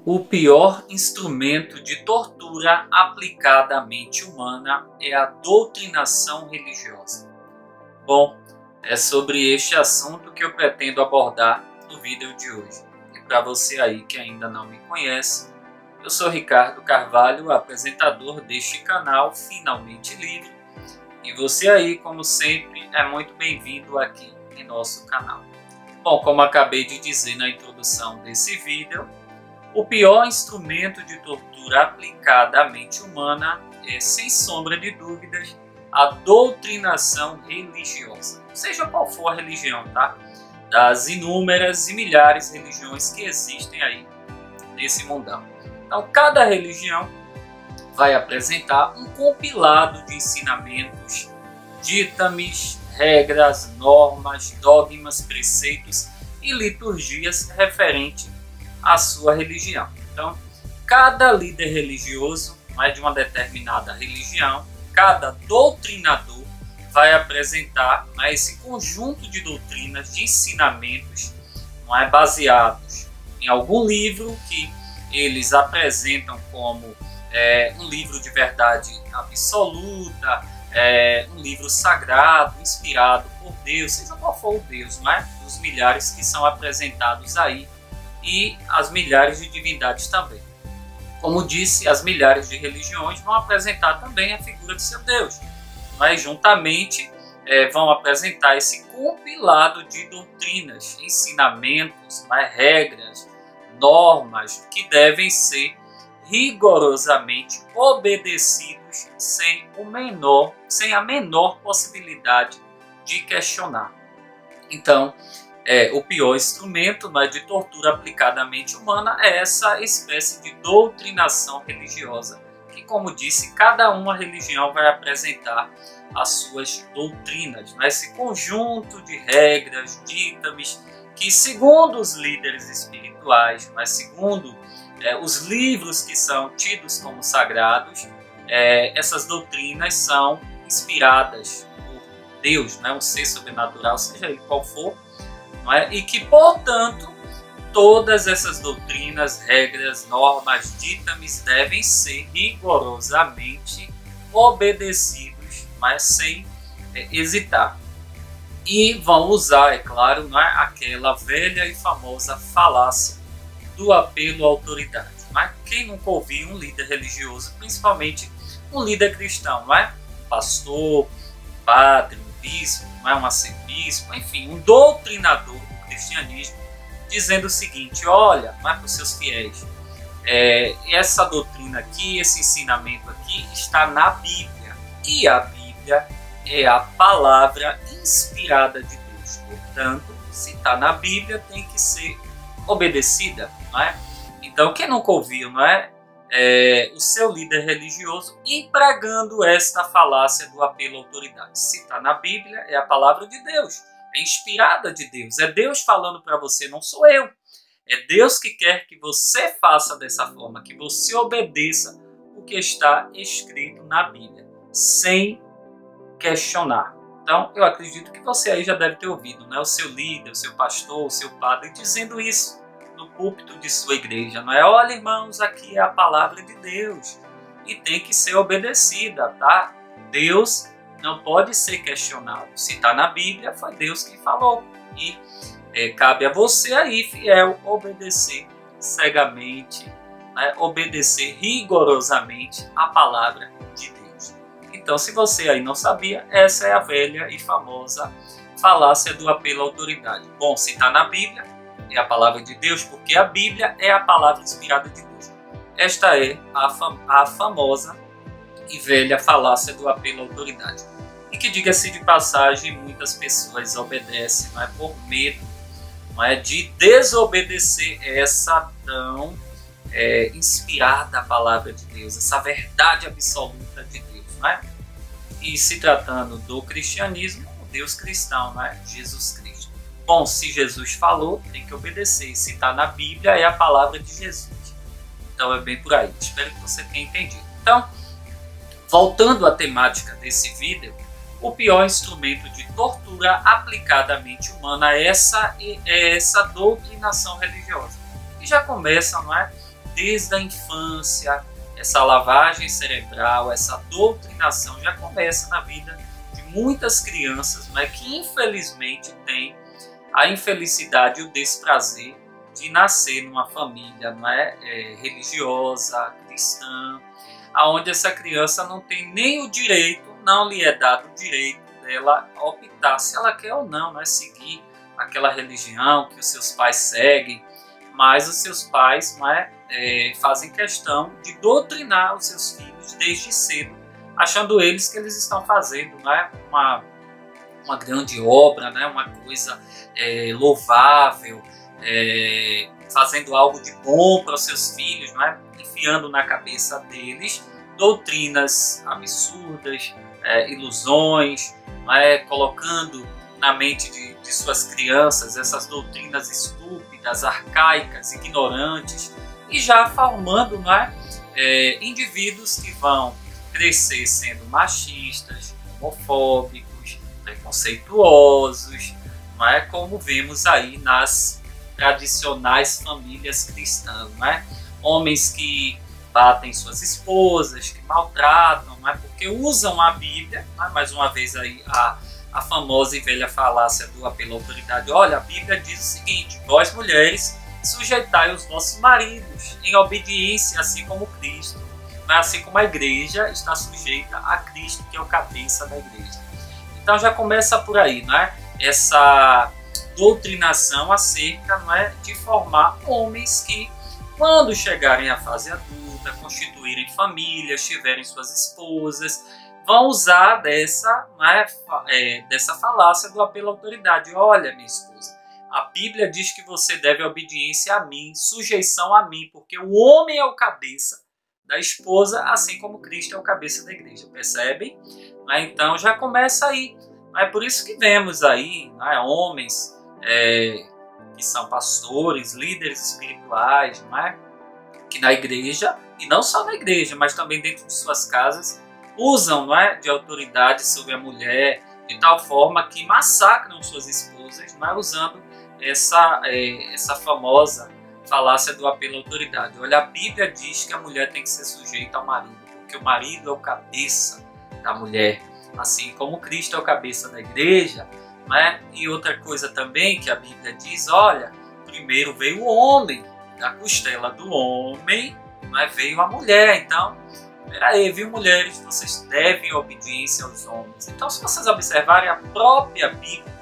O pior instrumento de tortura aplicada à mente humana é a doutrinação religiosa. Bom, é sobre este assunto que eu pretendo abordar no vídeo de hoje. E para você aí que ainda não me conhece, eu sou Ricardo Carvalho, apresentador deste canal Finalmente Livre. E você aí, como sempre, é muito bem-vindo aqui em nosso canal. Bom, como acabei de dizer na introdução desse vídeo, o pior instrumento de tortura aplicada à mente humana é, sem sombra de dúvidas, a doutrinação religiosa. Seja qual for a religião, tá? Das inúmeras e milhares de religiões que existem aí nesse mundão. Então, cada religião vai apresentar um compilado de ensinamentos, ditames, regras, normas, dogmas, preceitos e liturgias referentes à sua religião. Então, cada líder religioso, de uma determinada religião, cada doutrinador vai apresentar esse conjunto de doutrinas, de ensinamentos, baseados em algum livro que eles apresentam como um livro de verdade absoluta, um livro sagrado, inspirado por Deus, seja qual for o Deus, dos milhares que são apresentados aí, e as milhares de divindades também. Como disse, as milhares de religiões vão apresentar também a figura de seu Deus, juntamente vão apresentar esse compilado de doutrinas, ensinamentos, regras, normas que devem ser rigorosamente obedecidos sem a menor possibilidade de questionar. Então, o pior instrumento de tortura aplicada à mente humana é essa espécie de doutrinação religiosa, que, como disse, cada uma religião vai apresentar as suas doutrinas, esse conjunto de regras, ditames, que segundo os líderes espirituais, segundo os livros que são tidos como sagrados, essas doutrinas são inspiradas por Deus, um ser sobrenatural, seja ele qual for, e que, portanto, todas essas doutrinas, regras, normas, ditames devem ser rigorosamente obedecidos, sem hesitar. E vão usar, é claro, aquela velha e famosa falácia do apelo à autoridade. Quem nunca ouviu um líder religioso, principalmente um líder cristão, um pastor, um padre, um bispo, um arcebispo, enfim, um doutrinador do cristianismo, dizendo o seguinte: olha, para os seus fiéis, essa doutrina aqui, esse ensinamento aqui está na Bíblia, e a Bíblia é a palavra inspirada de Deus. Portanto, se está na Bíblia, tem que ser obedecida, Então, quem nunca ouviu, o seu líder religioso empregando esta falácia do apelo à autoridade? Se está na Bíblia, é a palavra de Deus, é inspirada de Deus, é Deus falando para você, não sou eu. É Deus que quer que você faça dessa forma, que você obedeça o que está escrito na Bíblia, sem questionar. Então, eu acredito que você aí já deve ter ouvido, o seu líder, o seu pastor, o seu padre dizendo isso no púlpito de sua igreja, Olha, irmãos, aqui é a palavra de Deus e tem que ser obedecida, tá? Deus não pode ser questionado. Se está na Bíblia, foi Deus que falou. E cabe a você aí, fiel, obedecer cegamente, obedecer rigorosamente a palavra de Deus. Então, se você aí não sabia, essa é a velha e famosa falácia do apelo à autoridade. Bom, se está na Bíblia, é a palavra de Deus, porque a Bíblia é a palavra inspirada de Deus. Esta é a famosa e velha falácia do apelo à autoridade. E que, diga-se de passagem, muitas pessoas obedecem por medo de desobedecer essa tão inspirada palavra de Deus, essa verdade absoluta de Deus. E se tratando do cristianismo, o Deus cristão, Jesus Cristo. Bom, se Jesus falou, tem que obedecer. Se está na Bíblia, é a palavra de Jesus. Então é bem por aí. Espero que você tenha entendido. Então, voltando à temática desse vídeo, o pior instrumento de tortura aplicada à mente humana é essa doutrinação religiosa. E já começa desde a infância, essa lavagem cerebral, essa doutrinação já começa na vida de muitas crianças, mas que infelizmente têm a infelicidade e o desprazer de nascer numa família, não é, religiosa, cristã, aonde essa criança não tem nem o direito, não lhe é dado o direito dela optar se ela quer ou não, seguir aquela religião que os seus pais seguem, mas os seus pais fazem questão de doutrinar os seus filhos desde cedo, achando eles que eles estão fazendo uma grande obra, uma coisa louvável, fazendo algo de bom para os seus filhos, enfiando na cabeça deles doutrinas absurdas, ilusões, colocando na mente de suas crianças essas doutrinas estúpidas, arcaicas, ignorantes, e já formando indivíduos que vão crescer sendo machistas, homofóbicos, preconceituosos, como vemos aí nas tradicionais famílias cristãs, homens que batem suas esposas, que maltratam, porque usam a Bíblia, mais uma vez aí a famosa e velha falácia do apelo à autoridade. Olha, a Bíblia diz o seguinte: vós mulheres, sujeitai os vossos maridos em obediência, assim como Cristo, assim como a igreja está sujeita a Cristo, que é o cabeça da igreja. Então já começa por aí, essa doutrinação acerca de formar homens que, quando chegarem à fase adulta, constituírem famílias, tiverem suas esposas, vão usar dessa falácia do apelo à autoridade. Olha, minha esposa, a Bíblia diz que você deve obediência a mim, sujeição a mim, porque o homem é o cabeça da esposa, assim como Cristo é o cabeça da igreja. Percebem? Então já começa aí. É por isso que vemos aí homens que são pastores, líderes espirituais, que na igreja, e não só na igreja, mas também dentro de suas casas, usam de autoridade sobre a mulher de tal forma que massacram suas esposas, usando essa famosa falácia do apelo à autoridade. Olha, a Bíblia diz que a mulher tem que ser sujeita ao marido, porque o marido é o cabeça da mulher, assim como Cristo é o cabeça da igreja. E outra coisa também que a Bíblia diz: olha, primeiro veio o homem, da costela do homem veio a mulher. Então, peraí, viu, mulheres, vocês devem obediência aos homens. Então, se vocês observarem a própria Bíblia,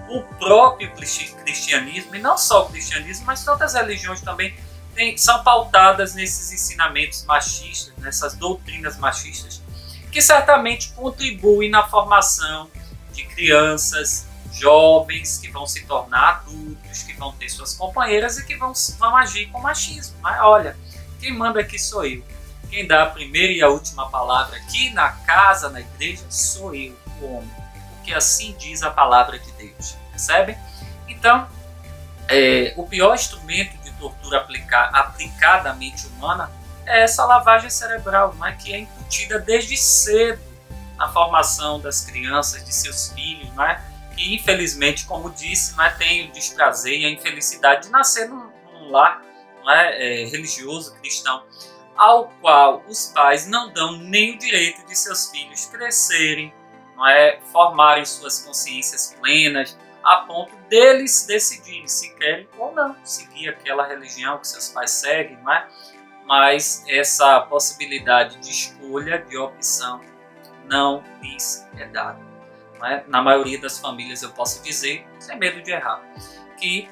o próprio cristianismo, e não só o cristianismo, mas tantas religiões também são pautadas nesses ensinamentos machistas, nessas doutrinas machistas, que certamente contribuem na formação de crianças, jovens que vão se tornar adultos, que vão ter suas companheiras e que vão agir com machismo. Olha, quem manda aqui sou eu. Quem dá a primeira e a última palavra aqui na casa, na igreja, sou eu, o homem. Porque assim diz a palavra de Deus. Percebem? Então, o pior instrumento de tortura aplicada à mente humana é essa lavagem cerebral, que é incutida desde cedo na formação das crianças, de seus filhos, que infelizmente, como disse, tem o desprazer e a infelicidade de nascer num lar religioso, cristão, ao qual os pais não dão nem o direito de seus filhos crescerem, formarem suas consciências plenas, a ponto deles decidirem se querem ou não seguir aquela religião que seus pais seguem, mas essa possibilidade de escolha, de opção, não lhes é dada. Na maioria das famílias, eu posso dizer, sem medo de errar, que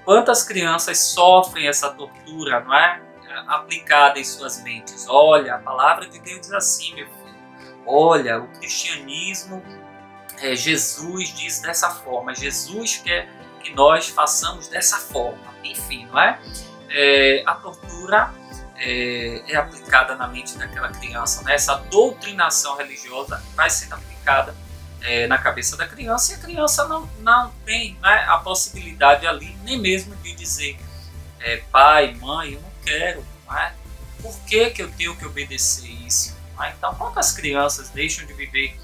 quantas crianças sofrem essa tortura aplicada em suas mentes. Olha, a palavra de Deus diz assim, meu filho. Olha, o cristianismo, Jesus diz dessa forma. Jesus quer que nós façamos dessa forma. Enfim, a tortura é aplicada na mente daquela criança. Essa doutrinação religiosa vai sendo aplicada na cabeça da criança, e a criança não tem a possibilidade ali nem mesmo de dizer pai, mãe, eu não quero, por que eu tenho que obedecer isso? Então, quantas crianças deixam de viver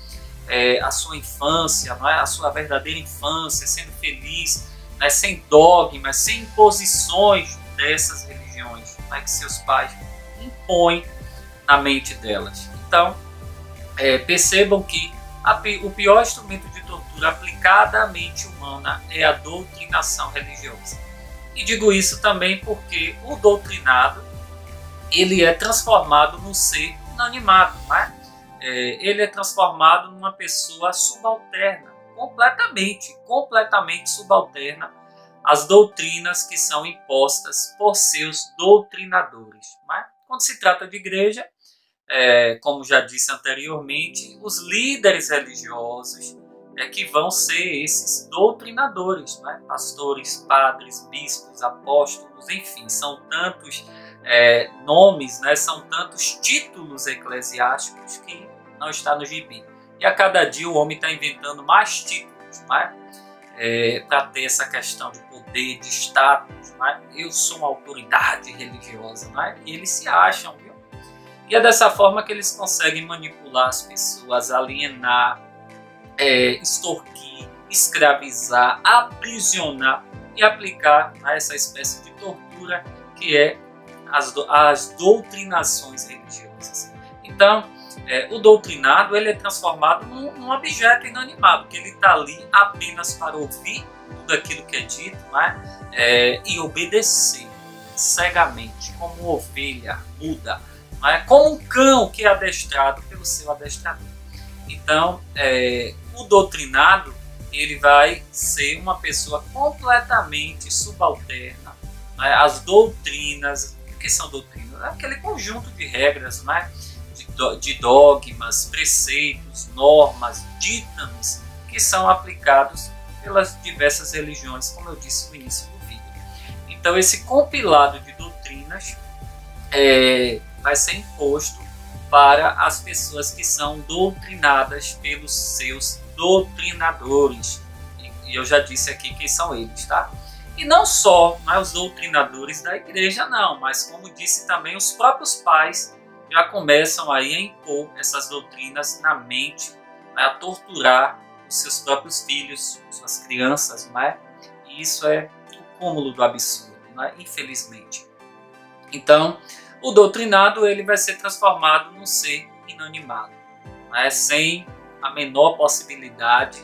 a sua infância, a sua verdadeira infância, sendo feliz, sem dogmas, sem imposições dessas religiões, né, que seus pais impõem na mente delas. Então, percebam que o pior instrumento de tortura aplicada à mente humana é a doutrinação religiosa. E digo isso também porque o doutrinado ele é transformado num ser inanimado, né? Ele é transformado numa pessoa subalterna, completamente subalterna às doutrinas que são impostas por seus doutrinadores. Né? Quando se trata de igreja, como já disse anteriormente, os líderes religiosos que vão ser esses doutrinadores, né? Pastores, padres, bispos, apóstolos, enfim, são tantos nomes, né? São tantos títulos eclesiásticos que não está no gibi. E a cada dia o homem está inventando mais títulos, né? Para ter essa questão de poder, de status. Né? Eu sou uma autoridade religiosa, né? E eles se acham, viu? E é dessa forma que eles conseguem manipular as pessoas, alienar, extorquir, escravizar, aprisionar e aplicar essa espécie de tortura que é as doutrinações religiosas. Então, o doutrinado ele é transformado num objeto inanimado, que ele está ali apenas para ouvir tudo aquilo que é dito, né? E obedecer cegamente, como ovelha muda, né? Como um cão que é adestrado pelo seu adestrador. Então, o doutrinado ele vai ser uma pessoa completamente subalterna, né? Às doutrinas. O que são doutrinas? É aquele conjunto de regras, né? De dogmas, preceitos, normas, dítames que são aplicados pelas diversas religiões, como eu disse no início do vídeo. Então esse compilado de doutrinas vai ser imposto para as pessoas que são doutrinadas pelos seus doutrinadores. E eu já disse aqui quem são eles, tá? E não só os doutrinadores da igreja, não, mas como disse também os próprios pais já começam aí a impor essas doutrinas na mente, né, a torturar os seus próprios filhos, suas crianças, né? E isso é o cúmulo do absurdo, né? Infelizmente. Então, o doutrinado ele vai ser transformado num ser inanimado, né? Sem a menor possibilidade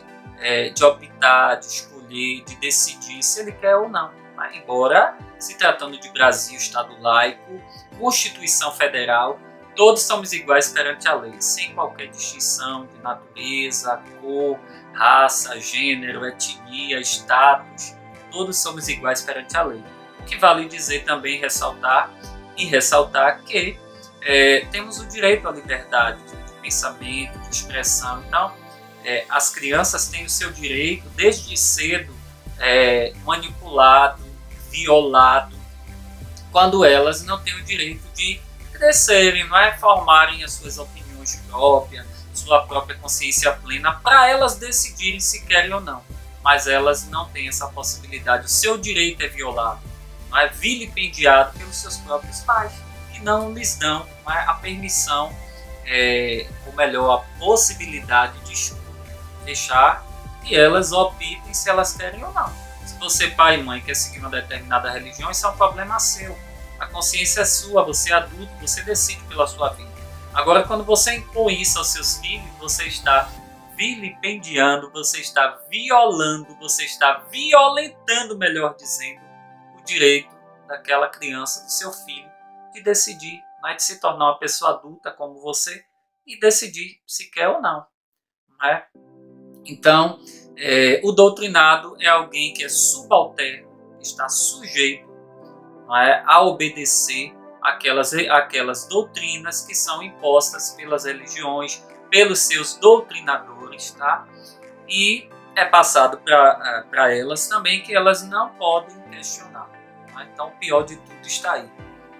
de optar, de escolher, de decidir se ele quer ou não. Né? Embora, se tratando de Brasil, Estado laico, Constituição Federal, todos somos iguais perante a lei, sem qualquer distinção de natureza, cor, raça, gênero, etnia, status. Todos somos iguais perante a lei. O que vale dizer também, ressaltar que temos o direito à liberdade de pensamento, de expressão. Então, as crianças têm o seu direito, desde cedo, manipulado, violado, quando elas não têm o direito de crescerem, não é? Formarem as suas opiniões próprias, sua própria consciência plena, para elas decidirem se querem ou não. Mas elas não têm essa possibilidade. O seu direito é violado, não é? Vilipendiado pelos seus próprios pais, que não lhes dão, não é? A permissão, ou melhor, a possibilidade de escolha. Deixar que elas optem se elas querem ou não. Se você, pai e mãe, quer seguir uma determinada religião, isso é um problema seu. A consciência é sua, você é adulto, você decide pela sua vida. Agora, quando você impõe isso aos seus filhos, você está vilipendiando, você está violando, você está violentando, melhor dizendo, o direito daquela criança, do seu filho, de decidir, de se tornar uma pessoa adulta como você e decidir se quer ou não. Não é? Então, o doutrinado é alguém que é subalterno, está sujeito a obedecer aquelas doutrinas que são impostas pelas religiões, pelos seus doutrinadores, tá? E é passado para elas também que elas não podem questionar. Tá? Então, o pior de tudo está aí,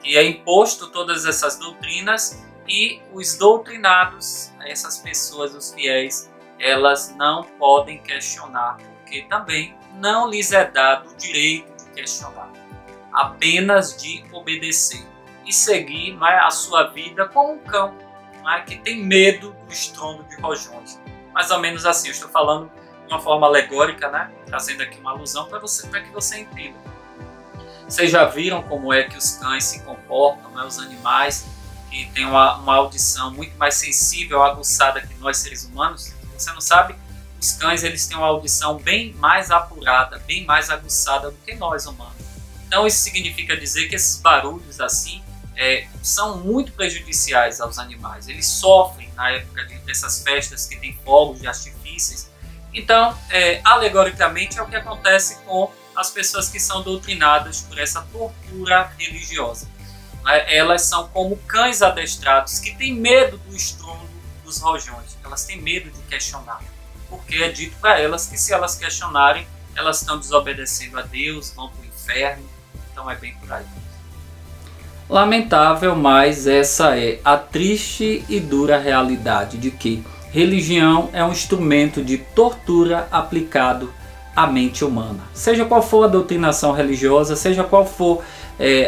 que é imposto todas essas doutrinas e os doutrinados, essas pessoas, os fiéis, elas não podem questionar, porque também não lhes é dado o direito de questionar, apenas de obedecer e seguir a sua vida como um cão que tem medo do estrondo de rojões. Mais ou menos assim, eu estou falando de uma forma alegórica, trazendo aqui uma alusão para que você entenda. Vocês já viram como é que os cães se comportam, né? Os animais que têm uma audição muito mais sensível, aguçada que nós seres humanos. Se você não sabe, os cães eles têm uma audição bem mais apurada, bem mais aguçada do que nós humanos. Então isso significa dizer que esses barulhos assim são muito prejudiciais aos animais. Eles sofrem na época dessas festas que tem fogos de artifícios. Então, alegoricamente, é o que acontece com as pessoas que são doutrinadas por essa tortura religiosa. Elas são como cães adestrados que têm medo do estrondo dos rojões. Elas têm medo de questionar, porque é dito para elas que se elas questionarem, elas estão desobedecendo a Deus, vão para o inferno. Então é bem por aí. Lamentável, mas essa é a triste e dura realidade de que religião é um instrumento de tortura aplicado à mente humana. Seja qual for a doutrinação religiosa, seja qual for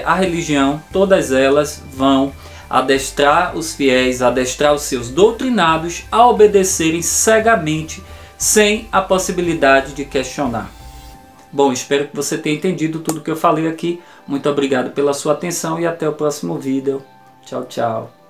a religião, todas elas vão adestrar os fiéis, adestrar os seus doutrinados a obedecerem cegamente, sem a possibilidade de questionar. Bom, espero que você tenha entendido tudo que eu falei aqui. Muito obrigado pela sua atenção e até o próximo vídeo. Tchau, tchau.